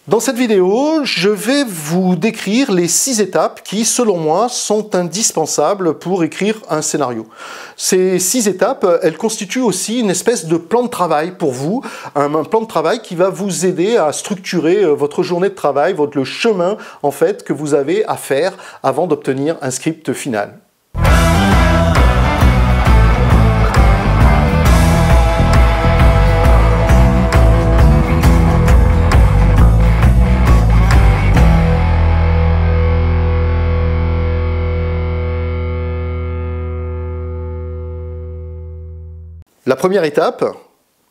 Dans cette vidéo, je vais vous décrire les 6 étapes qui, selon moi, sont indispensables pour écrire un scénario. Ces 6 étapes, elles constituent aussi une espèce de plan de travail pour vous, un plan de travail qui va vous aider à structurer votre journée de travail, le chemin en fait que vous avez à faire avant d'obtenir un script final. La première étape,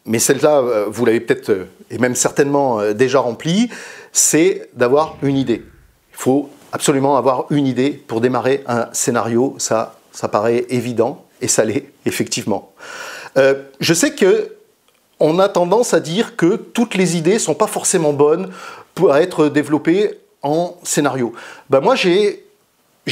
mais celle-là, vous l'avez peut-être et même certainement déjà remplie, c'est d'avoir une idée. Il faut absolument avoir une idée pour démarrer un scénario, ça paraît évident, et ça l'est, effectivement. Je sais qu'on a tendance à dire que toutes les idées ne sont pas forcément bonnes pour être développées en scénario. Ben moi, j'ai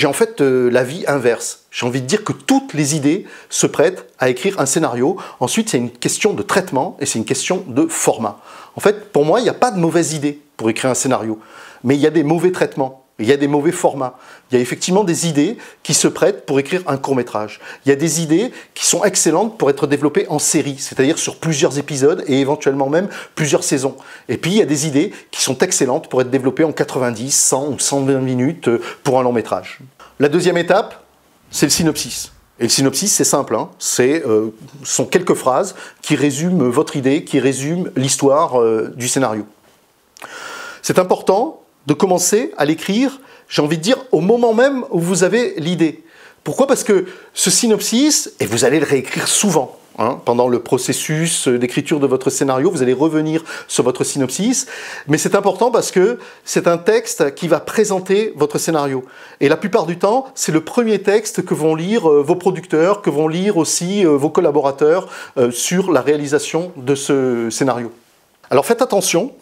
en fait l'avis inverse. J'ai envie de dire que toutes les idées se prêtent à écrire un scénario. Ensuite, c'est une question de traitement et c'est une question de format. En fait, pour moi, il n'y a pas de mauvaise idée pour écrire un scénario. Mais il y a des mauvais traitements, il y a des mauvais formats. Il y a effectivement des idées qui se prêtent pour écrire un court-métrage. Il y a des idées qui sont excellentes pour être développées en série, c'est-à-dire sur plusieurs épisodes et éventuellement même plusieurs saisons. Et puis, il y a des idées qui sont excellentes pour être développées en 90, 100 ou 120 minutes pour un long-métrage. La deuxième étape, c'est le synopsis. Et le synopsis, c'est simple, hein. Ce sont quelques phrases qui résument votre idée, qui résument l'histoire du scénario. C'est important de commencer à l'écrire, j'ai envie de dire, au moment même où vous avez l'idée. Pourquoi? Parce que ce synopsis, et vous allez le réécrire souvent, hein, pendant le processus d'écriture de votre scénario, vous allez revenir sur votre synopsis, mais c'est important parce que c'est un texte qui va présenter votre scénario. Et la plupart du temps, c'est le premier texte que vont lire vos producteurs, que vont lire aussi vos collaborateurs sur la réalisation de ce scénario. Alors faites attention,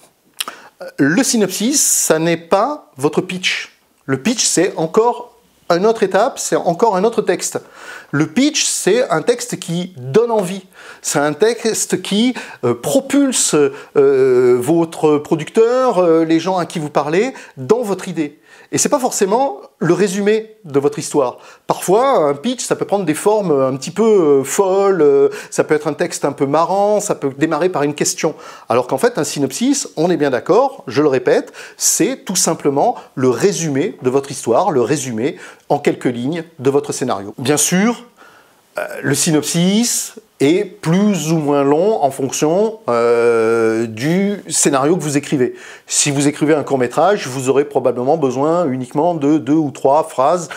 le synopsis, ça n'est pas votre pitch. Le pitch, c'est encore une autre étape, c'est encore un autre texte. Le pitch, c'est un texte qui donne envie. C'est un texte qui propulse votre producteur, les gens à qui vous parlez, dans votre idée. Et c'est pas forcément le résumé de votre histoire. Parfois, un pitch, ça peut prendre des formes un petit peu folles, ça peut être un texte un peu marrant, ça peut démarrer par une question. Alors qu'en fait, un synopsis, on est bien d'accord, je le répète, c'est tout simplement le résumé de votre histoire, le résumé en quelques lignes de votre scénario. Bien sûr, le synopsis est plus ou moins long en fonction du scénario que vous écrivez. Si vous écrivez un court-métrage, vous aurez probablement besoin uniquement de 2 ou 3 phrases,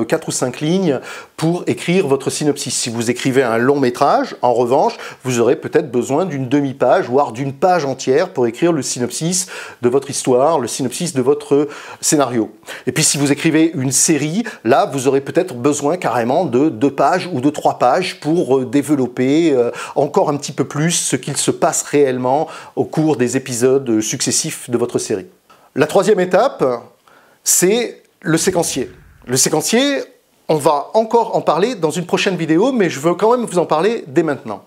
4 ou 5 lignes pour écrire votre synopsis. Si vous écrivez un long métrage, en revanche, vous aurez peut-être besoin d'une demi-page, voire d'une page entière pour écrire le synopsis de votre histoire, le synopsis de votre scénario. Et puis si vous écrivez une série, là, vous aurez peut-être besoin carrément de 2 pages ou de 3 pages pour développer encore un petit peu plus ce qu'il se passe réellement au cours des épisodes successifs de votre série. La troisième étape, c'est le séquencier. Le séquencier, on va encore en parler dans une prochaine vidéo, mais je veux quand même vous en parler dès maintenant.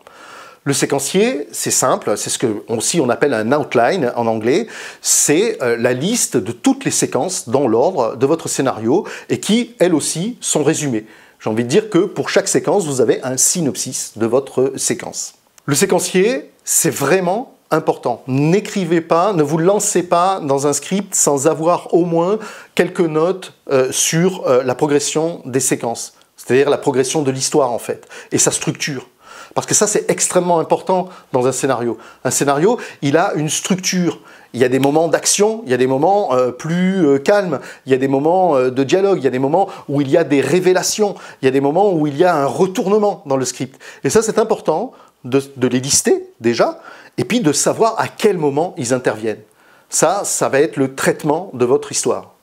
Le séquencier, c'est simple, c'est ce que aussi on appelle un outline en anglais, c'est la liste de toutes les séquences dans l'ordre de votre scénario et qui, elles aussi, sont résumées. J'ai envie de dire que pour chaque séquence, vous avez un synopsis de votre séquence. Le séquencier, c'est vraiment important. N'écrivez pas, ne vous lancez pas dans un script sans avoir au moins quelques notes sur la progression des séquences, c'est-à-dire la progression de l'histoire en fait, et sa structure. Parce que ça, c'est extrêmement important dans un scénario. Un scénario, il a une structure. Il y a des moments d'action, il y a des moments plus calmes, il y a des moments de dialogue, il y a des moments où il y a des révélations, il y a des moments où il y a un retournement dans le script. Et ça, c'est important de les lister déjà, et puis de savoir à quel moment ils interviennent. Ça va être le traitement de votre histoire.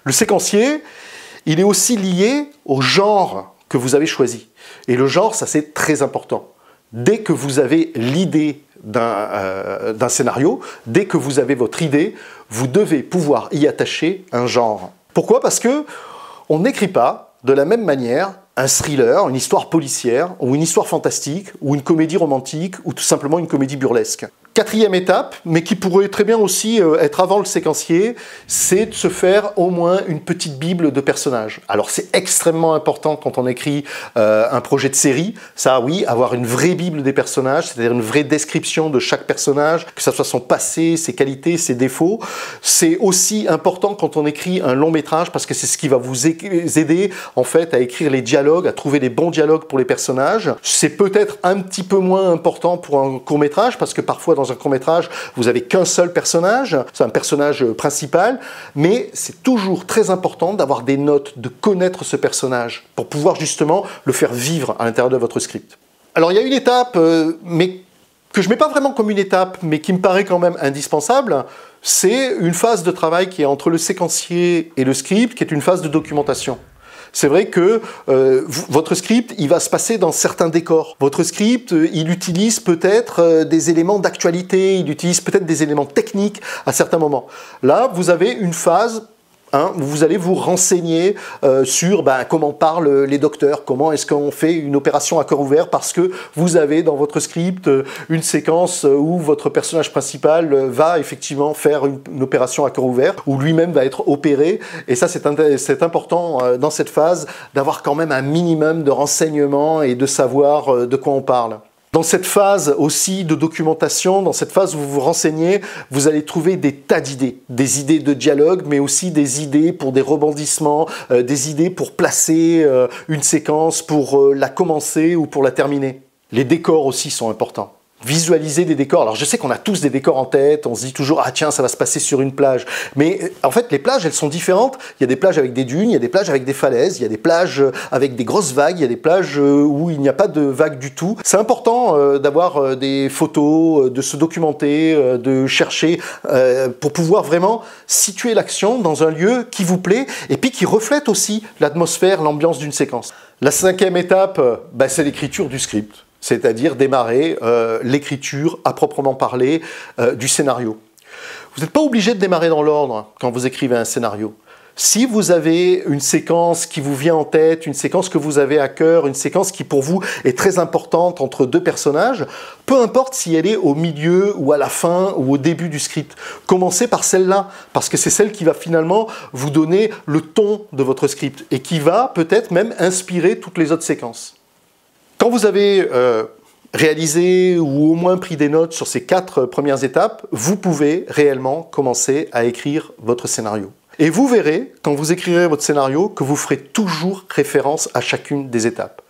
Le séquencier, il est aussi lié au genre que vous avez choisi. Et le genre, ça c'est très important. Dès que vous avez l'idée d'un scénario, dès que vous avez votre idée, vous devez pouvoir y attacher un genre. Pourquoi? Parce que on n'écrit pas de la même manière un thriller, une histoire policière, ou une histoire fantastique, ou une comédie romantique, ou tout simplement une comédie burlesque. Quatrième étape, mais qui pourrait très bien aussi être avant le séquencier, c'est de se faire au moins une petite bible de personnages. Alors c'est extrêmement important quand on écrit un projet de série, ça oui, avoir une vraie bible des personnages, c'est-à-dire une vraie description de chaque personnage, que ce soit son passé, ses qualités, ses défauts. C'est aussi important quand on écrit un long métrage, parce que c'est ce qui va vous aider en fait à écrire les dialogues, à trouver les bons dialogues pour les personnages. C'est peut-être un petit peu moins important pour un court métrage, parce que parfois dans un court-métrage, vous n'avez qu'un seul personnage, c'est un personnage principal, mais c'est toujours très important d'avoir des notes, de connaître ce personnage, pour pouvoir justement le faire vivre à l'intérieur de votre script. Alors il y a une étape, mais que je ne mets pas vraiment comme une étape, mais qui me paraît quand même indispensable, c'est une phase de travail qui est entre le séquencier et le script, qui est une phase de documentation. C'est vrai que votre script, il va se passer dans certains décors. Votre script, il utilise peut-être des éléments d'actualité, il utilise peut-être des éléments techniques à certains moments. Là, vous avez une phase où vous allez vous renseigner sur comment parlent les docteurs, comment est-ce qu'on fait une opération à cœur ouvert, parce que vous avez dans votre script une séquence où votre personnage principal va effectivement faire une opération à cœur ouvert, où lui-même va être opéré, et ça c'est important dans cette phase d'avoir quand même un minimum de renseignements et de savoir de quoi on parle. Dans cette phase aussi de documentation, dans cette phase où vous vous renseignez, vous allez trouver des tas d'idées. Des idées de dialogue, mais aussi des idées pour des rebondissements, des idées pour placer une séquence, pour la commencer ou pour la terminer. Les décors aussi sont importants. Visualiser des décors. Alors je sais qu'on a tous des décors en tête, on se dit toujours « Ah tiens, ça va se passer sur une plage ». Mais en fait, les plages, elles sont différentes. Il y a des plages avec des dunes, il y a des plages avec des falaises, il y a des plages avec des grosses vagues, il y a des plages où il n'y a pas de vagues du tout. C'est important d'avoir des photos, de se documenter, de chercher pour pouvoir vraiment situer l'action dans un lieu qui vous plaît et puis qui reflète aussi l'atmosphère, l'ambiance d'une séquence. La cinquième étape, c'est l'écriture du script. C'est-à-dire démarrer l'écriture à proprement parler du scénario. Vous n'êtes pas obligé de démarrer dans l'ordre quand vous écrivez un scénario. Si vous avez une séquence qui vous vient en tête, une séquence que vous avez à cœur, une séquence qui pour vous est très importante entre deux personnages, peu importe si elle est au milieu ou à la fin ou au début du script, commencez par celle-là, parce que c'est celle qui va finalement vous donner le ton de votre script et qui va peut-être même inspirer toutes les autres séquences. Quand vous avez réalisé ou au moins pris des notes sur ces 4 premières étapes, vous pouvez réellement commencer à écrire votre scénario. Et vous verrez, quand vous écrirez votre scénario, que vous ferez toujours référence à chacune des étapes.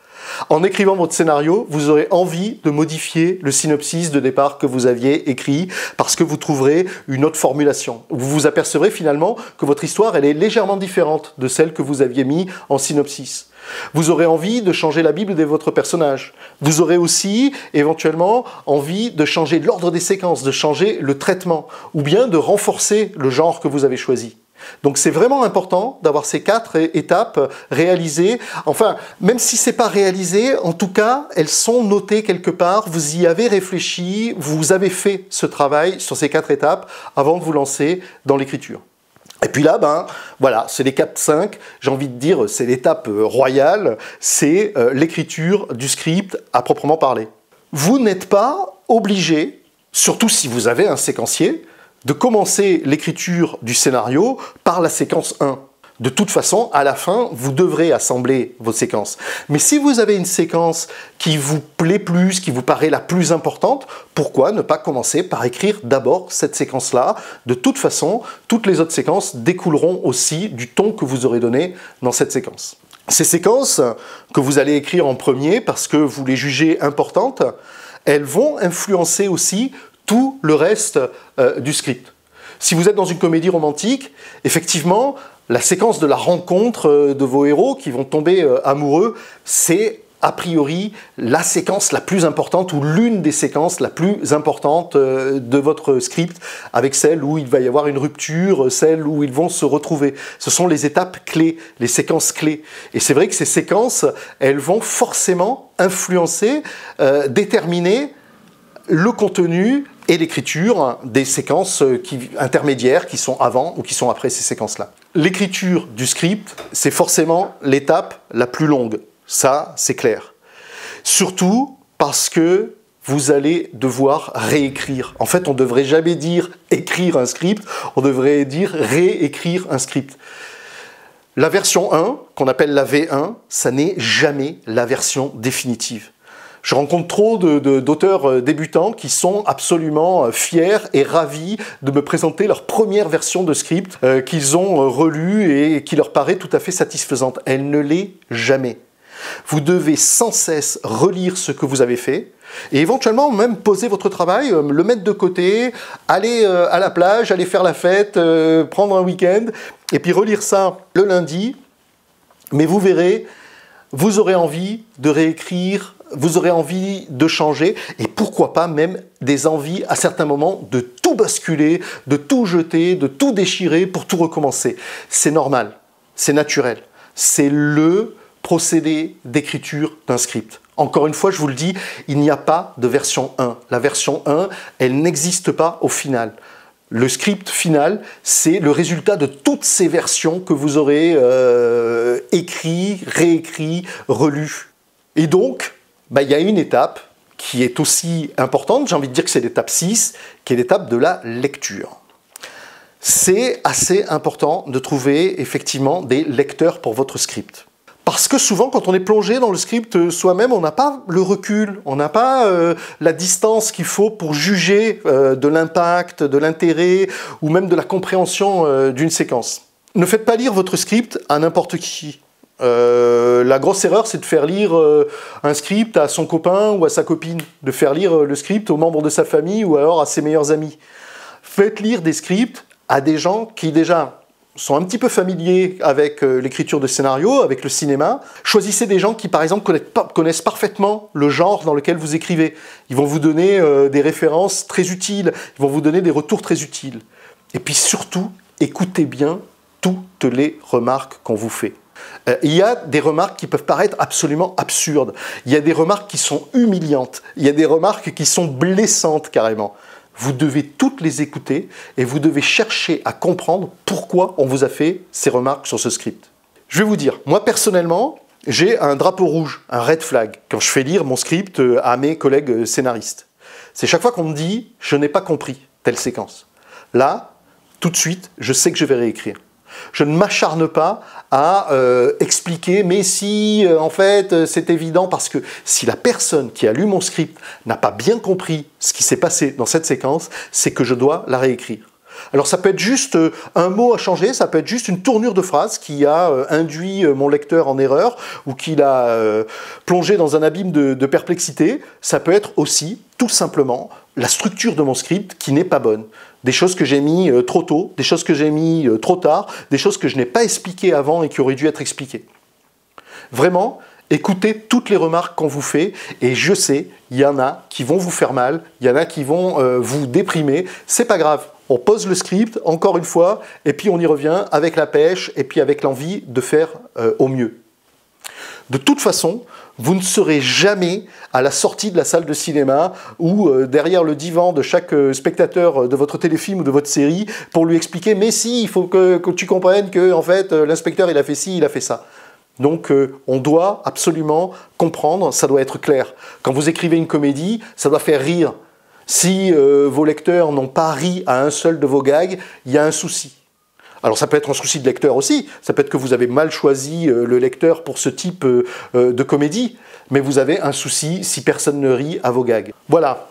En écrivant votre scénario, vous aurez envie de modifier le synopsis de départ que vous aviez écrit parce que vous trouverez une autre formulation. Vous vous apercevrez finalement que votre histoire elle est légèrement différente de celle que vous aviez mis en synopsis. Vous aurez envie de changer la Bible de votre personnage. Vous aurez aussi, éventuellement, envie de changer l'ordre des séquences, de changer le traitement, ou bien de renforcer le genre que vous avez choisi. Donc c'est vraiment important d'avoir ces 4 étapes réalisées. Enfin, même si ce n'est pas réalisé, en tout cas, elles sont notées quelque part, vous y avez réfléchi, vous avez fait ce travail sur ces 4 étapes avant de vous lancer dans l'écriture. Et puis là, voilà, c'est l'étape 5, j'ai envie de dire, c'est l'étape royale, c'est l'écriture du script à proprement parler. Vous n'êtes pas obligé, surtout si vous avez un séquencier, de commencer l'écriture du scénario par la séquence 1. De toute façon, à la fin, vous devrez assembler vos séquences. Mais si vous avez une séquence qui vous plaît plus, qui vous paraît la plus importante, pourquoi ne pas commencer par écrire d'abord cette séquence-là? De toute façon, toutes les autres séquences découleront aussi du ton que vous aurez donné dans cette séquence. Ces séquences que vous allez écrire en premier parce que vous les jugez importantes, elles vont influencer aussi tout le reste du script. Si vous êtes dans une comédie romantique, effectivement, la séquence de la rencontre de vos héros qui vont tomber amoureux, c'est a priori la séquence la plus importante ou l'une des séquences la plus importante de votre script, avec celle où il va y avoir une rupture, celle où ils vont se retrouver. Ce sont les étapes clés, les séquences clés. Et c'est vrai que ces séquences, elles vont forcément influencer, déterminer le contenu et l'écriture des séquences intermédiaires qui sont avant ou qui sont après ces séquences-là. L'écriture du script, c'est forcément l'étape la plus longue. Ça, c'est clair. Surtout parce que vous allez devoir réécrire. En fait, on ne devrait jamais dire écrire un script, on devrait dire réécrire un script. La version 1, qu'on appelle la V1, ça n'est jamais la version définitive. Je rencontre trop d'auteurs débutants qui sont absolument fiers et ravis de me présenter leur première version de script qu'ils ont relue et qui leur paraît tout à fait satisfaisante. Elle ne l'est jamais. Vous devez sans cesse relire ce que vous avez fait et éventuellement même poser votre travail, le mettre de côté, aller à la plage, aller faire la fête, prendre un week-end et puis relire ça le lundi. Mais vous verrez, vous aurez envie de réécrire, vous aurez envie de changer et pourquoi pas même des envies à certains moments de tout basculer, de tout jeter, de tout déchirer pour tout recommencer. C'est normal, c'est naturel, c'est le procédé d'écriture d'un script. Encore une fois, je vous le dis, il n'y a pas de version 1. La version 1, elle n'existe pas au final. Le script final, c'est le résultat de toutes ces versions que vous aurez écrit, réécrit, relu. Et donc, il y a une étape qui est aussi importante, j'ai envie de dire que c'est l'étape 6, qui est l'étape de la lecture. C'est assez important de trouver effectivement des lecteurs pour votre script. Parce que souvent, quand on est plongé dans le script soi-même, on n'a pas le recul, on n'a pas la distance qu'il faut pour juger de l'impact, de l'intérêt ou même de la compréhension d'une séquence. Ne faites pas lire votre script à n'importe qui. La grosse erreur, c'est de faire lire un script à son copain ou à sa copine, de faire lire le script aux membres de sa famille ou alors à ses meilleurs amis. Faites lire des scripts à des gens qui déjà sont un petit peu familiers avec l'écriture de scénario, avec le cinéma. Choisissez des gens qui, par exemple, connaissent parfaitement le genre dans lequel vous écrivez. Ils vont vous donner des références très utiles, ils vont vous donner des retours très utiles. Et puis surtout, écoutez bien toutes les remarques qu'on vous fait. Il y a des remarques qui peuvent paraître absolument absurdes. Il y a des remarques qui sont humiliantes. Il y a des remarques qui sont blessantes carrément. Vous devez toutes les écouter et vous devez chercher à comprendre pourquoi on vous a fait ces remarques sur ce script. Je vais vous dire, moi personnellement, j'ai un drapeau rouge, un red flag, quand je fais lire mon script à mes collègues scénaristes. C'est chaque fois qu'on me dit « je n'ai pas compris telle séquence ». Là, tout de suite, je sais que je vais réécrire. Je ne m'acharne pas à expliquer, mais si, en fait, c'est évident, parce que si la personne qui a lu mon script n'a pas bien compris ce qui s'est passé dans cette séquence, c'est que je dois la réécrire. Alors ça peut être juste un mot à changer, ça peut être juste une tournure de phrase qui a induit mon lecteur en erreur ou qui l'a plongé dans un abîme de perplexité. Ça peut être aussi, tout simplement, la structure de mon script qui n'est pas bonne. Des choses que j'ai mis trop tôt, des choses que j'ai mis trop tard, des choses que je n'ai pas expliquées avant et qui auraient dû être expliquées. Vraiment, écoutez toutes les remarques qu'on vous fait et je sais, il y en a qui vont vous faire mal, il y en a qui vont vous déprimer. C'est pas grave, on pose le script, encore une fois, et puis on y revient avec la pêche et puis avec l'envie de faire au mieux. De toute façon, vous ne serez jamais à la sortie de la salle de cinéma ou derrière le divan de chaque spectateur de votre téléfilm ou de votre série pour lui expliquer « mais si, il faut que tu comprennes que en fait, l'inspecteur il a fait ci, il a fait ça ». Donc on doit absolument comprendre, ça doit être clair. Quand vous écrivez une comédie, ça doit faire rire. Si vos lecteurs n'ont pas ri à un seul de vos gags, il y a un souci. Alors ça peut être un souci de lecteur aussi, ça peut être que vous avez mal choisi le lecteur pour ce type de comédie, mais vous avez un souci si personne ne rit à vos gags. Voilà,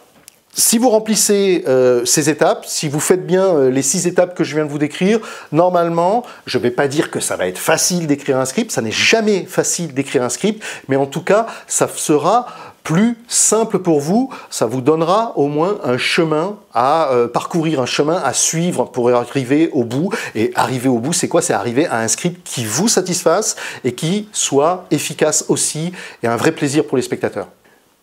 si vous remplissez ces étapes, si vous faites bien les 6 étapes que je viens de vous décrire, normalement, je ne vais pas dire que ça va être facile d'écrire un script, ça n'est jamais facile d'écrire un script, mais en tout cas, ça sera plus simple pour vous, ça vous donnera au moins un chemin à parcourir, un chemin à suivre pour arriver au bout. Et arriver au bout, c'est quoi? C'est arriver à un script qui vous satisfasse et qui soit efficace aussi et un vrai plaisir pour les spectateurs.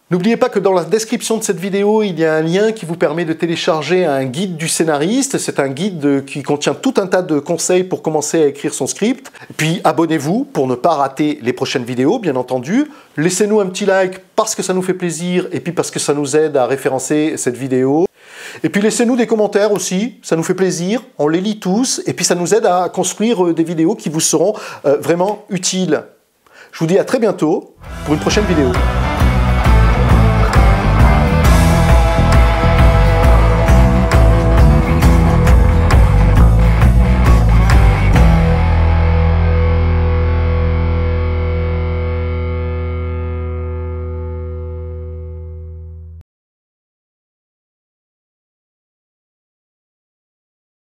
N'oubliez pas que dans la description de cette vidéo, il y a un lien qui vous permet de télécharger un guide du scénariste. C'est un guide qui contient tout un tas de conseils pour commencer à écrire son script. Puis abonnez-vous pour ne pas rater les prochaines vidéos, bien entendu. Laissez-nous un petit like parce que ça nous fait plaisir et puis parce que ça nous aide à référencer cette vidéo. Et puis laissez-nous des commentaires aussi, ça nous fait plaisir, on les lit tous et puis ça nous aide à construire des vidéos qui vous seront vraiment utiles. Je vous dis à très bientôt pour une prochaine vidéo.